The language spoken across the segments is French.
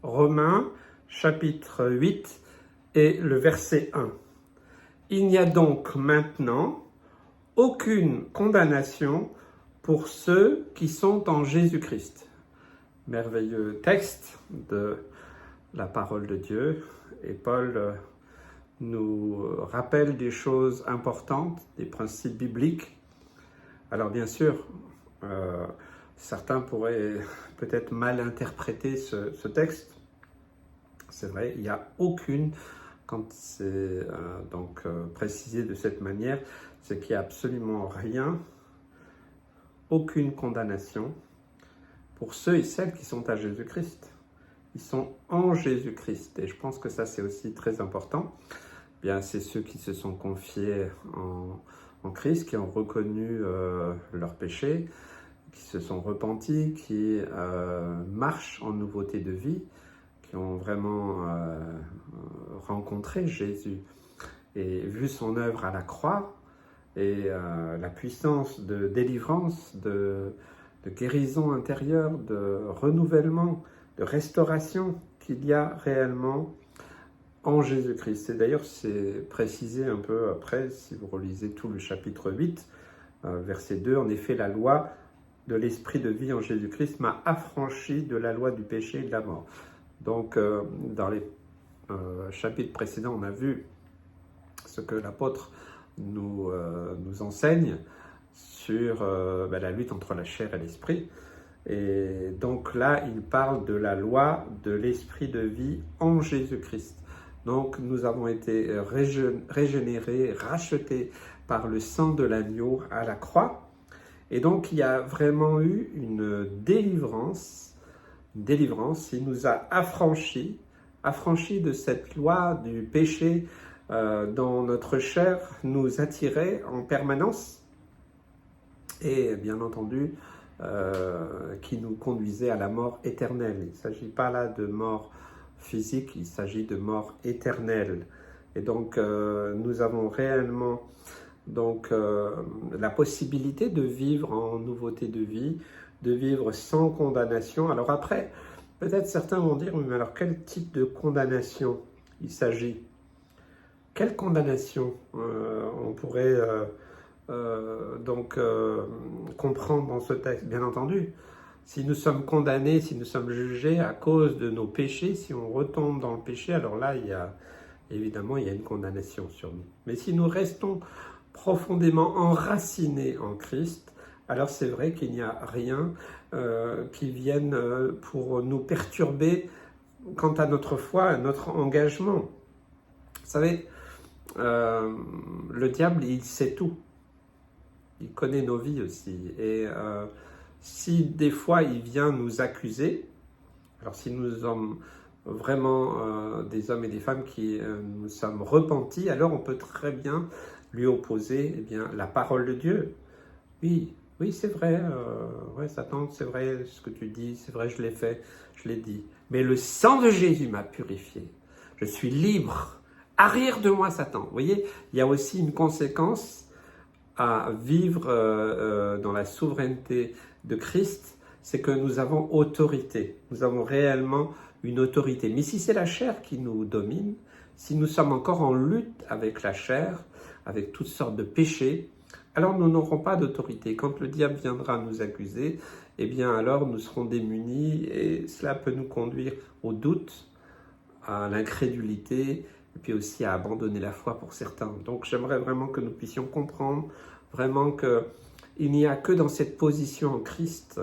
Romains chapitre 8 et le verset 1. Il n'y a donc maintenant aucune condamnation pour ceux qui sont en Jésus-Christ. Merveilleux texte de la parole de Dieu. Et Paul nous rappelle des choses importantes, des principes bibliques. Alors bien sûr, certains pourraient peut-être mal interpréter ce texte. C'est vrai, il n'y a aucune, quand c'est précisé de cette manière, c'est qu'il n'y a absolument rien, aucune condamnation pour ceux et celles qui sont à Jésus-Christ. Ils sont en Jésus-Christ. Et je pense que ça, c'est aussi très important. Bien, c'est ceux qui se sont confiés en Christ, qui ont reconnu leurs péchés, qui se sont repentis, qui marchent en nouveauté de vie, qui ont vraiment rencontré Jésus et vu son œuvre à la croix et la puissance de délivrance, de guérison intérieure, de renouvellement, de restauration qu'il y a réellement en Jésus-Christ. Et d'ailleurs, c'est précisé un peu après, si vous relisez tout le chapitre 8, verset 2, en effet, la loi de l'esprit de vie en Jésus-Christ m'a affranchi de la loi du péché et de la mort. Donc, dans les chapitres précédents, on a vu ce que l'apôtre nous enseigne sur la lutte entre la chair et l'esprit. Et donc là, il parle de la loi de l'esprit de vie en Jésus-Christ. Donc, nous avons été régénérés, rachetés par le sang de l'agneau à la croix. Et donc, il y a vraiment eu une délivrance. Il nous a affranchis de cette loi du péché dont notre chair nous attirait en permanence et bien entendu qui nous conduisait à la mort éternelle. Il ne s'agit pas là de mort physique, il s'agit de mort éternelle. Et donc nous avons réellement la possibilité de vivre en nouveauté de vie, de vivre sans condamnation. Alors après, peut-être certains vont dire, mais alors quel type de condamnation il s'agit? Quelle condamnation on pourrait comprendre dans ce texte? Bien entendu, si nous sommes condamnés, si nous sommes jugés à cause de nos péchés, si on retombe dans le péché, alors là, évidemment, il y a une condamnation sur nous. Mais si nous restons profondément enracinés en Christ, alors c'est vrai qu'il n'y a rien qui vienne pour nous perturber quant à notre foi, à notre engagement. Vous savez, le diable, il sait tout. Il connaît nos vies aussi. Et si des fois il vient nous accuser, alors si nous sommes vraiment des hommes et des femmes qui nous sommes repentis, alors on peut très bien lui opposer la parole de Dieu. Oui, c'est vrai, Satan, c'est vrai ce que tu dis, c'est vrai, je l'ai fait, je l'ai dit. Mais le sang de Jésus m'a purifié. Je suis libre. Arrière de moi, Satan. Vous voyez, il y a aussi une conséquence à vivre dans la souveraineté de Christ, c'est que nous avons autorité. Nous avons réellement une autorité. Mais si c'est la chair qui nous domine, si nous sommes encore en lutte avec la chair, avec toutes sortes de péchés, alors nous n'aurons pas d'autorité. Quand le diable viendra nous accuser, eh bien alors nous serons démunis et cela peut nous conduire au doute, à l'incrédulité, et puis aussi à abandonner la foi pour certains. Donc j'aimerais vraiment que nous puissions comprendre vraiment qu'il n'y a que dans cette position en Christ.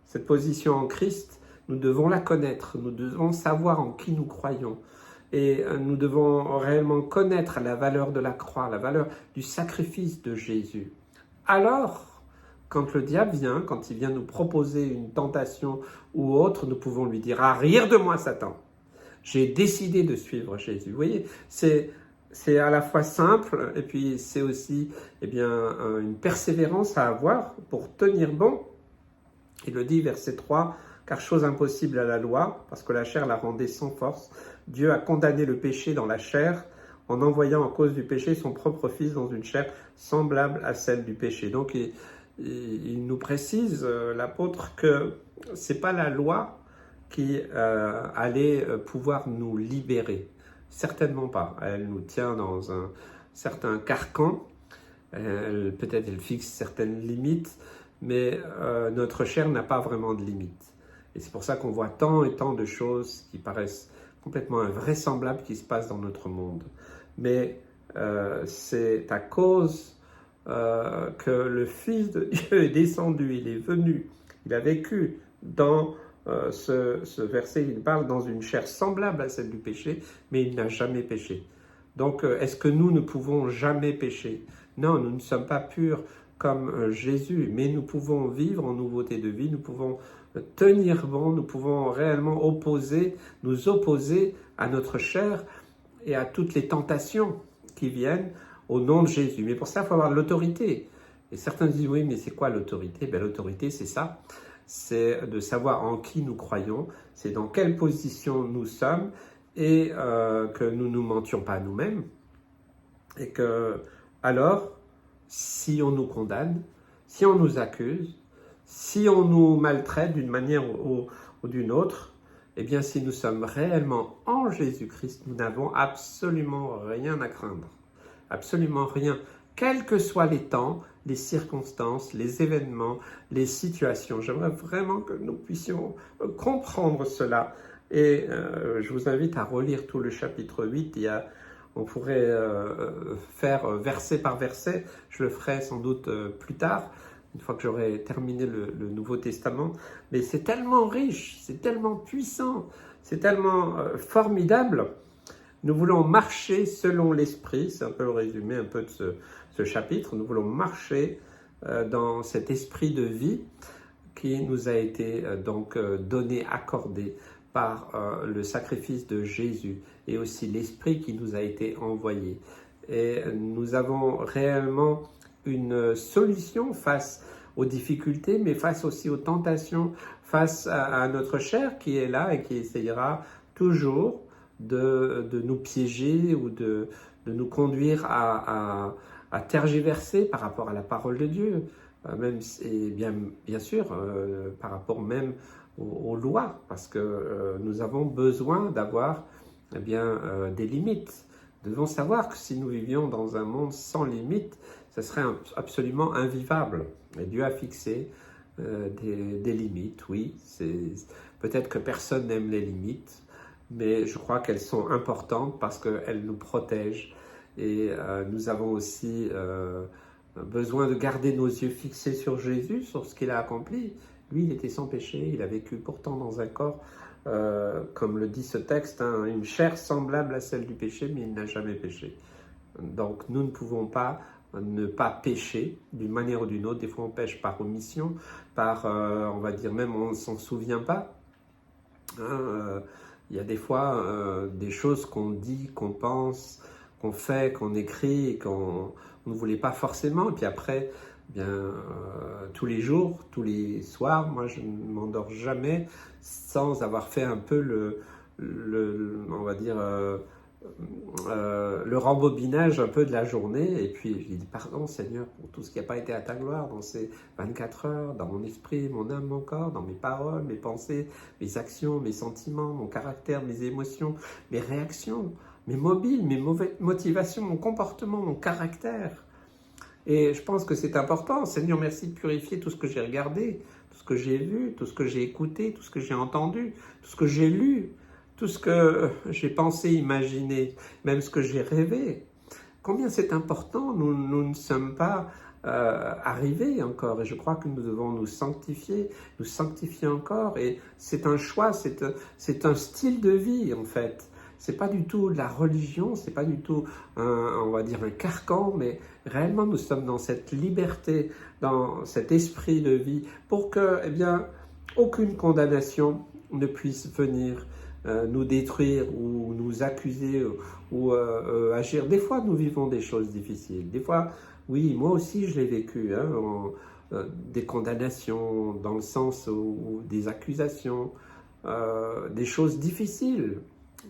Cette position en Christ, nous devons la connaître, nous devons savoir en qui nous croyons. Et nous devons réellement connaître la valeur de la croix, la valeur du sacrifice de Jésus. Alors, quand le diable vient, quand il vient nous proposer une tentation ou autre, nous pouvons lui dire « Arrière de moi, Satan !» J'ai décidé de suivre Jésus. Vous voyez, c'est à la fois simple et puis c'est aussi une persévérance à avoir pour tenir bon. Il le dit, verset 3, « Car chose impossible à la loi, parce que la chair la rendait sans force, Dieu a condamné le péché dans la chair en envoyant en cause du péché son propre Fils dans une chair semblable à celle du péché. » Donc il nous précise, l'apôtre, que ce n'est pas la loi qui allait pouvoir nous libérer. Certainement pas. Elle nous tient dans un certain carcan. Peut-être elle fixe certaines limites, mais notre chair n'a pas vraiment de limites. Et c'est pour ça qu'on voit tant et tant de choses qui paraissent complètement invraisemblables qui se passent dans notre monde. Mais c'est à cause que le Fils de Dieu est descendu, il est venu, il a vécu dans ce verset, il parle dans une chair semblable à celle du péché, mais il n'a jamais péché. Donc, est-ce que nous ne pouvons jamais pécher? Non, nous ne sommes pas purs comme Jésus, mais nous pouvons vivre en nouveauté de vie, nous pouvons tenir bon, nous pouvons réellement nous opposer à notre chair et à toutes les tentations qui viennent au nom de Jésus. Mais pour ça, il faut avoir de l'autorité. Et certains disent, oui, mais c'est quoi l'autorité? Ben, l'autorité, c'est ça. C'est de savoir en qui nous croyons, c'est dans quelle position nous sommes et que nous ne nous mentions pas à nous-mêmes. Et que, alors, si on nous condamne, si on nous accuse, si on nous maltraite d'une manière ou d'une autre, eh bien, si nous sommes réellement en Jésus-Christ, nous n'avons absolument rien à craindre. Absolument rien. Quels que soient les temps, les circonstances, les événements, les situations. J'aimerais vraiment que nous puissions comprendre cela. Et je vous invite à relire tout le chapitre 8. On pourrait faire verset par verset. Je le ferai sans doute plus tard, une fois que j'aurai terminé le Nouveau Testament. Mais c'est tellement riche, c'est tellement puissant, c'est tellement formidable. Nous voulons marcher selon l'esprit, c'est un peu le résumé un peu de ce chapitre. Nous voulons marcher dans cet esprit de vie qui nous a été donc donné, accordé par le sacrifice de Jésus et aussi l'esprit qui nous a été envoyé. Et nous avons réellement une solution face aux difficultés, mais face aussi aux tentations, face à notre chair qui est là et qui essayera toujours de nous piéger ou de nous conduire à tergiverser par rapport à la parole de Dieu, même, et bien sûr par rapport même aux lois, parce que nous avons besoin d'avoir des limites. Nous devons savoir que si nous vivions dans un monde sans limites, ce serait absolument invivable. Et Dieu a fixé des limites, oui. Peut-être que personne n'aime les limites, mais je crois qu'elles sont importantes parce qu'elles nous protègent. Et nous avons aussi besoin de garder nos yeux fixés sur Jésus, sur ce qu'il a accompli. Lui, il était sans péché, il a vécu pourtant dans un corps, comme le dit ce texte, une chair semblable à celle du péché, mais il n'a jamais péché. Donc nous ne pouvons pas ne pas pécher d'une manière ou d'une autre. Des fois on pêche par omission, on va dire même on ne s'en souvient pas. Il y a des fois des choses qu'on dit, qu'on pense, qu'on fait, qu'on écrit et qu'on ne voulait pas forcément. Et puis après, tous les jours, tous les soirs, moi je ne m'endors jamais sans avoir fait un peu on va dire, le rembobinage un peu de la journée. Et puis je dis pardon Seigneur pour tout ce qui n'a pas été à ta gloire dans ces 24 heures, dans mon esprit, mon âme, mon corps, dans mes paroles, mes pensées, mes actions, mes sentiments, mon caractère, mes émotions, mes réactions, mes mobiles, mes motivations, mon comportement, mon caractère. Et je pense que c'est important. Seigneur, merci de purifier tout ce que j'ai regardé, tout ce que j'ai vu, tout ce que j'ai écouté, tout ce que j'ai entendu, tout ce que j'ai lu, tout ce que j'ai pensé, imaginé, même ce que j'ai rêvé. Combien c'est important, nous ne sommes pas arrivés encore. Et je crois que nous devons nous sanctifier encore. Et c'est un choix, c'est un style de vie en fait. C'est pas du tout de la religion, c'est pas du tout on va dire un carcan, mais réellement nous sommes dans cette liberté, dans cet esprit de vie, pour que, aucune condamnation ne puisse venir nous détruire ou nous accuser ou agir. Des fois, nous vivons des choses difficiles. Des fois, oui, moi aussi, je l'ai vécu, des condamnations dans le sens où des accusations, des choses difficiles.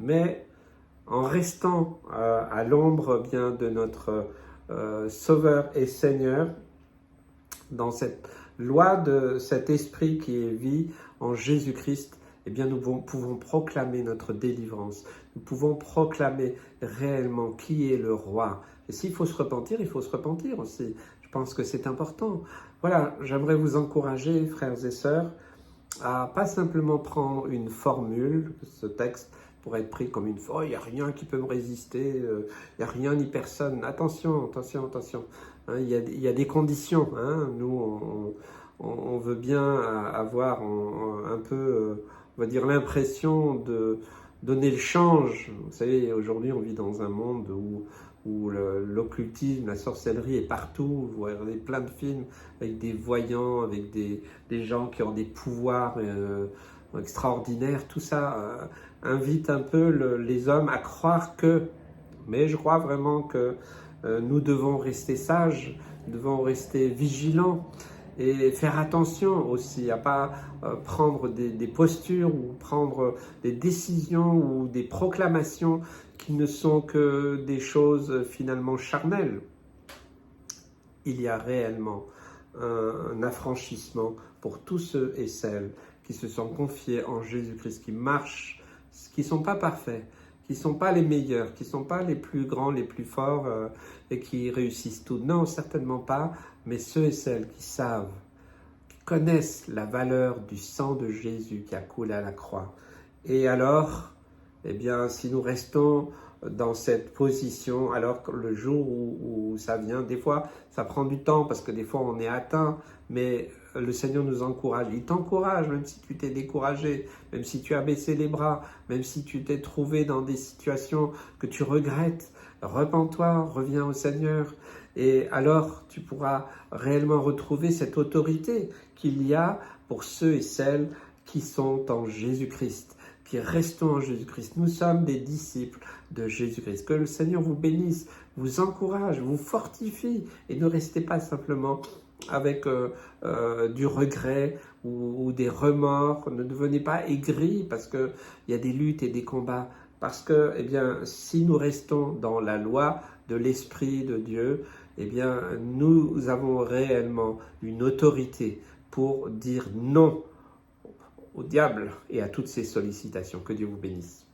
Mais en restant à l'ombre de notre Sauveur et Seigneur, dans cette loi de cet esprit qui est vie en Jésus-Christ, eh bien nous pouvons proclamer notre délivrance. Nous pouvons proclamer réellement qui est le roi. Et s'il faut se repentir, il faut se repentir aussi. Je pense que c'est important. Voilà, j'aimerais vous encourager, frères et sœurs, à pas simplement prendre une formule, ce texte pourrait être pris comme une « oh, il n'y a rien qui peut me résister, il n'y a rien ni personne ». Attention, attention, attention. Hein, il y a des conditions. Hein. Nous, on veut bien avoir un peu, on va dire, l'impression de donner le change. Vous savez, aujourd'hui, on vit dans un monde où l'occultisme, la sorcellerie est partout. Vous regardez plein de films avec des voyants, avec des gens qui ont des pouvoirs extraordinaires. Tout ça invite un peu les hommes à croire que... Mais je crois vraiment que nous devons rester sages, nous devons rester vigilants et faire attention aussi à ne pas prendre des postures ou prendre des décisions ou des proclamations qui ne sont que des choses finalement charnelles. Il y a réellement un affranchissement pour tous ceux et celles qui se sont confiés en Jésus-Christ, qui marchent, qui ne sont pas parfaits, qui ne sont pas les meilleurs, qui ne sont pas les plus grands, les plus forts et qui réussissent tout. Non, certainement pas, mais ceux et celles qui savent, qui connaissent la valeur du sang de Jésus qui a coulé à la croix. Et alors, eh bien, si nous restons dans cette position, alors que le jour où ça vient, des fois, ça prend du temps parce que des fois, on est atteint, mais le Seigneur nous encourage. Il t'encourage, même si tu t'es découragé, même si tu as baissé les bras, même si tu t'es trouvé dans des situations que tu regrettes. Repens-toi, reviens au Seigneur. Et alors, tu pourras réellement retrouver cette autorité qu'il y a pour ceux et celles qui sont en Jésus-Christ, qui restons en Jésus-Christ. Nous sommes des disciples de Jésus-Christ. Que le Seigneur vous bénisse, vous encourage, vous fortifie et ne restez pas simplement avec du regret ou des remords. Ne devenez pas aigris parce qu'il y a des luttes et des combats. Parce que, eh bien, si nous restons dans la loi de l'Esprit de Dieu, eh bien, nous avons réellement une autorité pour dire non au diable et à toutes ses sollicitations. Que Dieu vous bénisse.